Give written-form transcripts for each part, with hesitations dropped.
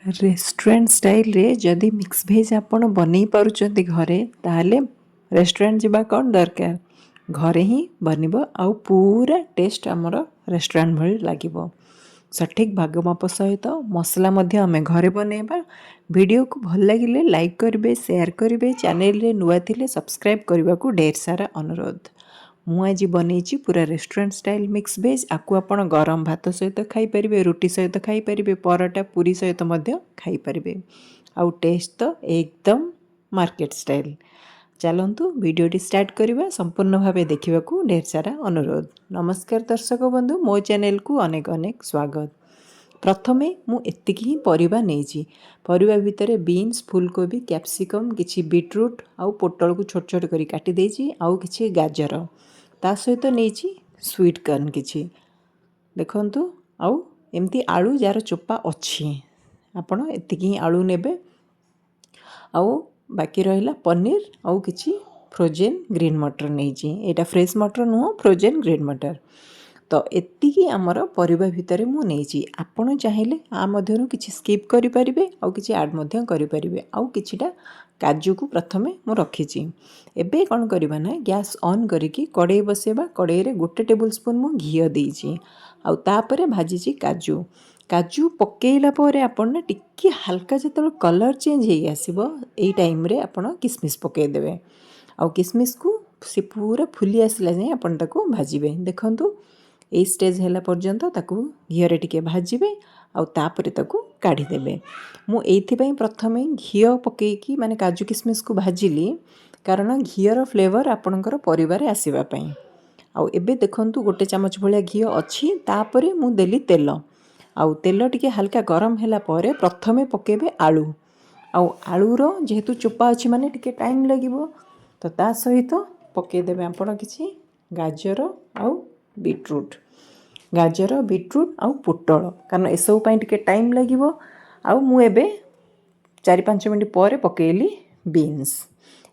Restaurant style रे जदि mix भेज आपण बनै पारुचंती घरे ताहले रेस्टोरेंट जिबा कौन दरकार घरे ही बनिबो आउ पूरा टेस्ट आमर रेस्टोरेंट भली लागिबो। सठिक भाग माप सहित मसला मध्य आमे घरे बनेबा। वीडियो को भल लागिले लाइक करिवे, शेयर करिवे, चैनल रे नुआ थिले सब्सक्राइब करबा को ढेर सारा अनुरोध। मु आज बनैछि पूरा रेस्टोरेंट स्टाइल मिक्स वेज। आकु आपण गरम भात सहित खाई परिबे, रुटी सहित खाई परिबे, परोटा पूरी सहित मध्य खाई परिबे। आउ टेस्ट तो एकदम मार्केट स्टाइल। चलतु वीडियोटी स्टार्ट करवा। संपूर्ण भाव देखा ढेर सारा अनुरोध। नमस्कार दर्शक बंधु, मो चैनल को अनेक अनेक स्वागत। प्रथमे मु एतिकी ही परिबा नेछि। परिबा भितर बीन्स, फूलकोबी, कैप्सिकम, किछि बीटरूट आउ पोटल को छोट छोट करी काटी देछि, आउ किछि गाजर ता सहित नेछि स्वीट कॉर्न किछि देखंतु। आउ एमती आलू जार चोपा अछि आपण एतिकी ही आलू नेबे। आउ बाकी रहिला पनीर आउ किछि फ्रोजेन ग्रीन मटर नेछि। एटा फ्रेश मटर नुह, फ्रोजेन ग्रीन मटर। तो एतिकी आमर परिबा भितर मु नेछि। आपण चाहिले आ मध्यरु किछि स्किप करि परिबे, आउ किछि ऐड मध्य करि परिबे। आउ किछिटा काजू को प्रथमे मु रखिछि। एबे कोन करबा ना, गैस ऑन करिकि कड़ाई बसेबा। कड़ाई रे 1 टेबल स्पून मु घियो देछि। आउ तापरे भाजिछि काजू। काजू पकेइला परे आपण ना टिक्की हल्का जतल कलर चेंज हेइ आसीबो, एई टाइम रे आपण किसमिस पकेइ देबे। आउ किसमिस को से पूरा फुली आसला जाय आपण ताको भाजिबे। देखंतु ए स्टेज हैला पर्यंत ताकू घियो टिके भाजिबे। आउ तापरे ताकू काढ़ी देबे। मु एथि पई प्रथमे घियो पकेइकी माने काजू किसमिस को भाजिली, कारण घियर फ्लेवर आपणकर परिवार आसीबा पई। आउ एबे देखंतु 1 चमच भलिया घियो अछि। तापरे मु देली तेल। आउ तेल टिके हल्का गरम हैला परे प्रथमे पकेबे आलू। आउ आलूर जेहेतु चोपा अछि माने टिके टाइम लागिबो, तो ता सहित पकेइ देबे आपण किछि गाजर आउ बीटरूट। गाजर, बीटरूट आउ पोटल, कारण एसबु पई टिके टाइम लागिबो। आउ मु एबे 4-5 मिनिट पर पकेइली बीन्स।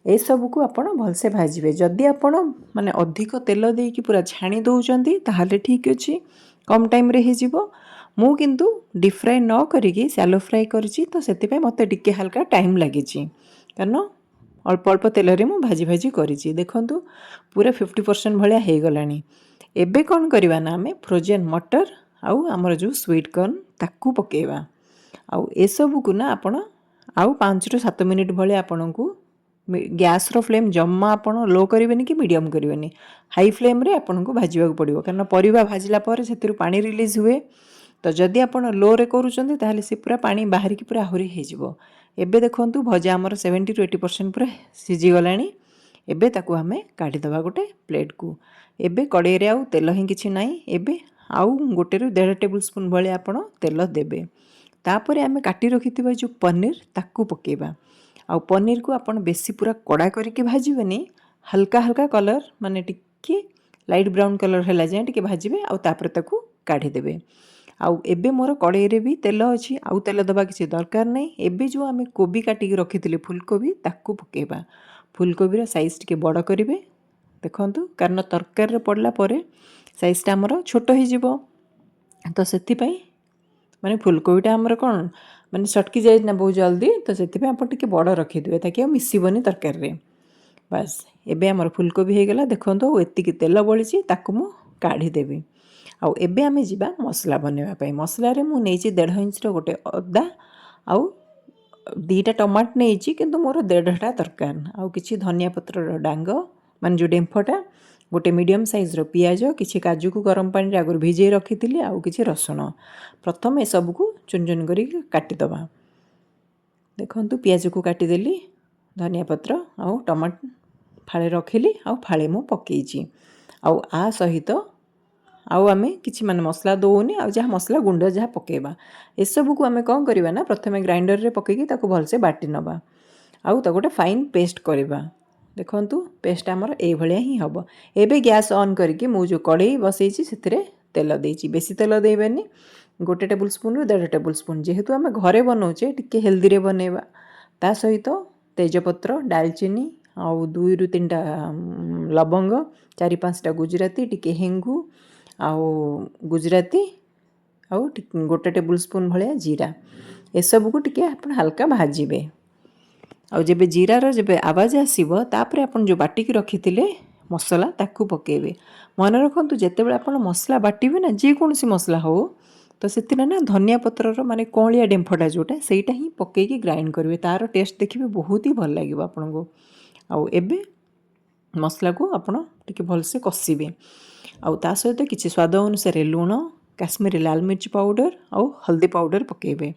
ए सब को आपण भलसे भाजिबे। जदि आपण माने अधिक तेल देकी पूरा छाणी दउचंती ताहाले ठीक अछि, कम टाइम रे हे जिवो। मु किंतु डीप फ्राई न करिकी शैलो फ्राई करछि, तो सेति पई मते टिके हल्का टाइम लागिछि, कारण अल्प अल्प तेल रे मु भाजी भाजी करिछि। देखंतु पूरा 50% भलिया हे गलानी। एबे कोन करबा ना, आमे फ्रोजेन मटर आउ हमर जो स्वीट कॉर्न ताकू पकेबा। आउ ए सब को ना आपण आउ 5-7 मिनिट भले आपनकू गैस रो फ्लेम जम्मा आपण लो करिवेनी कि मीडियम करिवेनी, हाई फ्लेम रे आपनकू भाजिबा पड़िबो। कारण परिबा भाजिला पर सेतिरु पानी रिलीज हुए। तो जदि आपण लो रे करूचंती ताहले से पूरा पानी बाहर की पूरा आहुरी हे जिवो। एबे देखंतु भजा हमर 70-80% पूरा सिजी गलानी। एबे ताकू हमें काढी दबा गोटे प्लेट को। एबे कड़ाई रे आउ तेल ही किछि नाही। एबे आउ 1-1.5 टेबल स्पून भले आपण तेल देबे। तापरे आमे काटी रखिथिबा जो पनीर ताकू पकेबा। आउ पनीर को आपण बेसी पूरा कड़ा करके भाजिबेनी, हल्का हल्का कलर माने टिके लाइट ब्राउन कलर हैला जाय टिके भाजिबे। आउ तापरे ताकू काढी देबे। आउ एबे मोर कड़ाई रे भी तेल अछि, आउ तेल दबा किछि दरकार नै। एबे जो आमे कोबी काटी रखिथिले फूलकोबी ताकू पकेबा। फूलकोबी रो साइज टिके बड़ करिवे। देखंतु कारण तरकार रे पड़ला परे साइज ता हमर छोट हे जिवो, तो सेति पई माने फूलकोबीटा हमर कोन माने सटकी जाय ना बहुत जल्दी, तो सेति पई आपण टिके बड़ रखि दिबे ताकि मिसिबनी तरकारी रे। बस एबे हमर फूलकोबी हे गेला। देखंतु एतिकी तेल बळिछि, ताकू मु काढी देबी। आउ एबे आमे जिबा मसला बनेबा पई। मसला रे मु नेछि 1.5 इंच रो गोटे अदा, आउ 2टा टमाट नेछि, किंतु मोर 1.5टा दरकार। आउ किछि धनिया पत्र रो डांग माने जो डेम्फटा, गोटे मीडियम साइज रो पियाज, किछि काजू को गरम पानी रे आगर भिजे रखिथिली, आउ किछि रसुण। प्रथम ए सब को चुन चुन करी काटी दबा। देखंतु पियाज को काटी देली, धनिया पत्र आउ टमाट फाळे रखिली, आउ फाळे मु पकेइछि। आउ आ सहित आउ आमे किछि माने मसला दोउनी, आउ जहा मसला गुंड जहा पकेबा ए सब को आमे कोन करिबा ना, प्रथमे ग्राइंडर रे पकेकी ताको भलसे बाटी नबा। आउ ताको गोटे फाइन पेस्ट करिबा। देखंतु पेस्ट हमर ए भलिया ही हबो। एबे गैस ऑन करिकि मु जो कड़ाई बसैछि सेतिरे तेल देछि। बेसी तेल देबेनी, 1 टेबल स्पून रो 1.5 टेबल स्पून। जेहेतु आमे घरे बनौचे टिके हेल्दी रे बनेबा। ता सहित तेजपत्र, दालचीनी आउ 2-3टा लवंग, 4-5टा गुजराती, टिके हेंगू आउ गुजराती, आउ 1 टेबल स्पून भलिया जीरा। एसबू टिके आपण हल्का भाजिबे। आउ जेबे जीरार जेबे आवाज आसीबो तापरे आपण जो बाटिकी रखिथिले मसला ताकू पकेबे। मन रखंतु जेतेबेले आपण मसला बाटिबे ना जे कोनसी मसला हो तो सेतिना ना धनिया पत्रर माने कोलिया डेम्फटा जोटा सेटा ही पकेकी ग्राइंड करिवे तार टेस्ट देखिबे बहुत ही भल लागिबो आपनको। आउ एबे मसला को आपण टिके भलसे कसिबे। आउ ता सहित किछि स्वाद अनुसार लूण, काश्मीरी लाल मिर्च पाउडर आउ हल्दी पाउडर पकेबे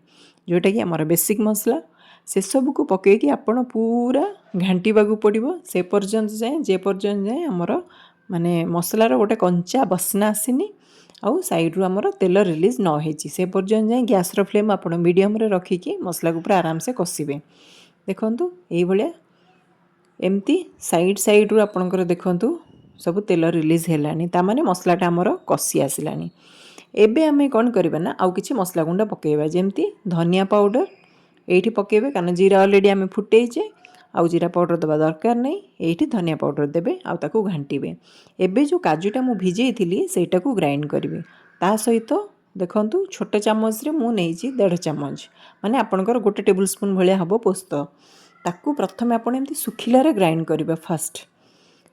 जोटा कि हमर बेसिक मसला से सब को पकेकी आपण पूरा घांटीबाकू पड़िबो से पर्यंत जाए जे पर्यंत जाए हमर माने मसलार गोटे कंचा बसना आसीनी आउ साइड रु हमर तेल रिलीज न होईची से पर्यंत जाए गैस रो फ्लेम आपण मीडियम रे रखिकी मसला को पूरा आराम से कसिबे। देखंतु एई भलिया एमती साइड साइड रु आपणकर देखंतु सब तेल रिलीज हेलानी ता माने मसलाटा हमर कसी आसिलानी। एबे आमे कोन करबा ना आउ किछि मसला गुंडा पकेबा जेमती धनिया पाउडर एठी पकेबे कारण जीरा ऑलरेडी आमे फुटेइचे आउ जीरा पाउडर दबा दरकार नै एठी धनिया पाउडर देबे आउ ताकू घांटीबे। एबे जो काजूटा मु भिजेइथिली सेटाकू ग्राइंड करबे ता सहित देखंतु छोटे चामच रे मु नेइची 1.5 चामच माने आपनकर गोटे टेबल स्पून भलिया हबो पोस्त ताकू प्रथमे आपण एमती सुखिलारे ग्राइंड करबे। फास्ट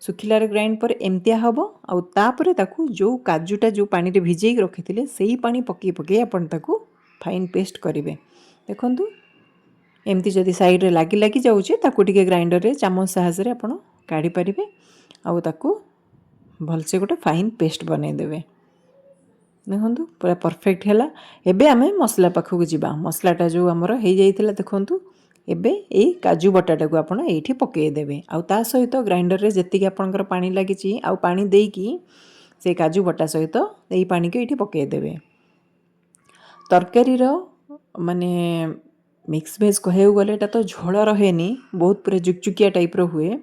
सुखिलारे ग्राइंड पर एमतिया हबो आउ तापरे ताकू जो काजूटा जो पानी रे भिजेई रखिथिले सेही पानी पके पके आपण ताकू फाइन पेस्ट करिवे। देखंतु एमती जदि साइड रे लागी लागी जाउचे ताकू टिके ग्राइंडर रे चामच साहाय्य रे आपण काढी परिबे आउ ताकू भलसे गोटे फाइन पेस्ट बनै देबे। देखंतु पूरा परफेक्ट हैला। एबे आमे मसला पाखकू जिबा मसलाटा जो हमर हेई जाइतिला देखंतु एबे एई काजू बटाटा को आपण एठी पके देबे आउ ता सहित ग्राइंडर रे जेति कि आपनकर पानी लागिची आउ पानी देईकी से काजू बटा सहित एई पानी के एठी पके देबे। तरकारी रो माने मिक्स वेज कहे गले एटा तो झोल रहेनी बहुत पूरा जुकजुकिया टाइप रो हुए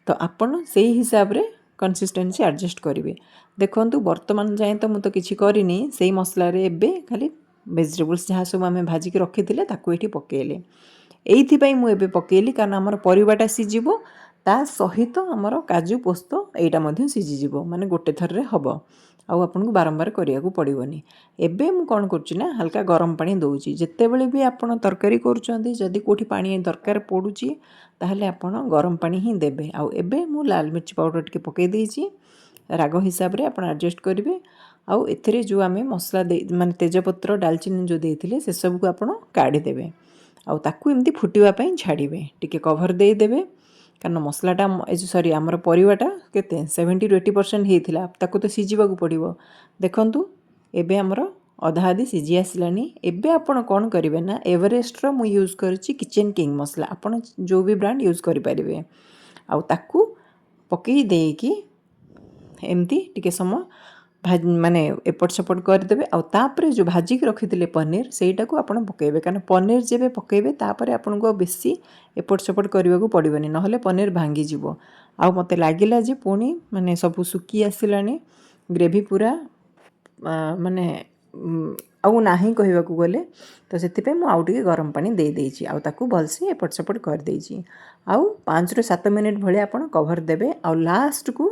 तो आपण सेही हिसाब रे कंसिस्टेंसी एडजस्ट करिवे। देखंतु वर्तमान जाए तो मु तो किछि करिनी सेही मसला रे एबे खाली वेजिटेबल्स जहाँ सब आमे भाजी के रखिथिले ताकू एठी पकेले एइथिपाई मु एबे पकेली कारण हमर परिवाटा सिजिबो ता सहित हमर काजू पोस्त एइटा मध्ये सिजिजिबो माने गोटे थर रे हबो आउ आपनको बारंबार करिया को पड़िबोनी। एबे मु कोन करछि ना हल्का गरम पानी दउछि जेतेबेले भी आपण तरकारी करूछंती जदी कोठी पानी दरकार पडुछि ताहले आपण गरम पानी ही देबे। आउ एबे मु लाल मिर्च पाउडर टिके पके देइछि राग हिसाब रे आपण एडजस्ट करिवे आउ एथिरे जो आमे मसला दे माने तेजपत्र डालचीनी जो देइथिले से सब को आपण काढी देबे आउ ताकू एमती फुटिवा पई छाड़िबे टिके कवर दे देबे कारण मसलाटा सॉरी आमर परिवाटा केते 70 to 80% हेइथिला ताकू तो सिजिबा को पड़िबो। देखंतु एबे आमर अधा आधी सिजी आसिलानी। एबे आपण कोन करिवे ना एवरेस्ट रो मु यूज करछि किचन किंग मसला आपण जो भी ब्रांड यूज करि परिबे आउ ताकू पकेई देकी एमती टिके समय माने एपट सेपट करदेबे आउ तापरे जो भाजी के रखिथिले पनीर सेटा को आपण पकेबे कारण पनीर जेबे पकेबे तापरे आपण को बेसी एपट सेपट करबा को पड़िबनी नहले पनीर भांगी जिवो। आउ मते लागिला जे पुनी माने सब सुकी आसिलानी ग्रेवी पूरा माने आउ नाही कहबा को गले तो सेति पे मु आउ टिके गरम पानी दे देइछि आउ ताकू भलसे एपट सेपट कर देइछि आउ 5 ରୁ 7 मिनिट भले आपण कवर देबे आउ लास्ट को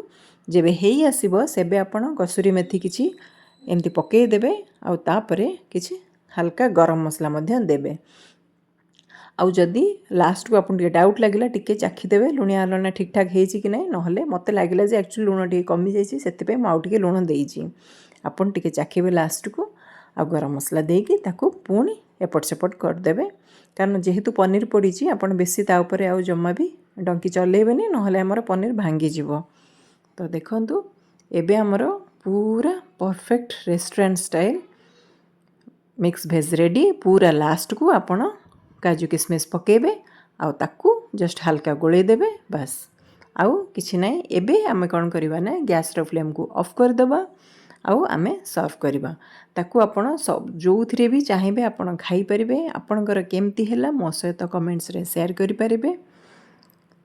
जेबे हेई आसीबो सेबे आपण कसुरी मेथी किछि एमती पकेई देबे आउ तापरे किछि हल्का गरम मसला मध्य देबे आउ जदी लास्ट को आपण डाउट लागिला टिके चाखी देबे लुणिया लना ठीक ठाक हेइछि कि नै नहले मते लागिला जे एक्चुअली लुण टिके कमी जाइछि सेति पे माउ टिके लुण देइछि आपण टिके चाखिबे लास्ट को आ गरम मसला देकी ताकू पुणी एपट सेपट कर देबे कारण जेहेतु पनीर पड़ीछि आपण बेसी ता ऊपर आउ जम्मा भी डंकी चलेबेनी नहले हमर पनीर भांगी जिवो। तो देखंतु एबे हमर पूरा परफेक्ट रेस्टोरेंट स्टाइल मिक्स भेज रेडी। पूरा लास्ट को आपण काजू किशमिश पकेबे आउ ताकू जस्ट हल्का गोले देबे बस आउ किछि नै। एबे आमे कोन करबा ना गैस रो फ्लेम को ऑफ कर देबा आउ आमे सर्व करबा ताकू आपण सब जोथिरे भी चाहिबे आपण खाई परिबे। आपणकर केमती हैला मो सहित कमेंट्स रे शेयर करि परिबे।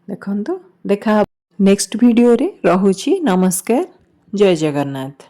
देखंतु देखा नेक्स्ट वीडियो रे रहुछि। नमस्कार, जय जगन्नाथ।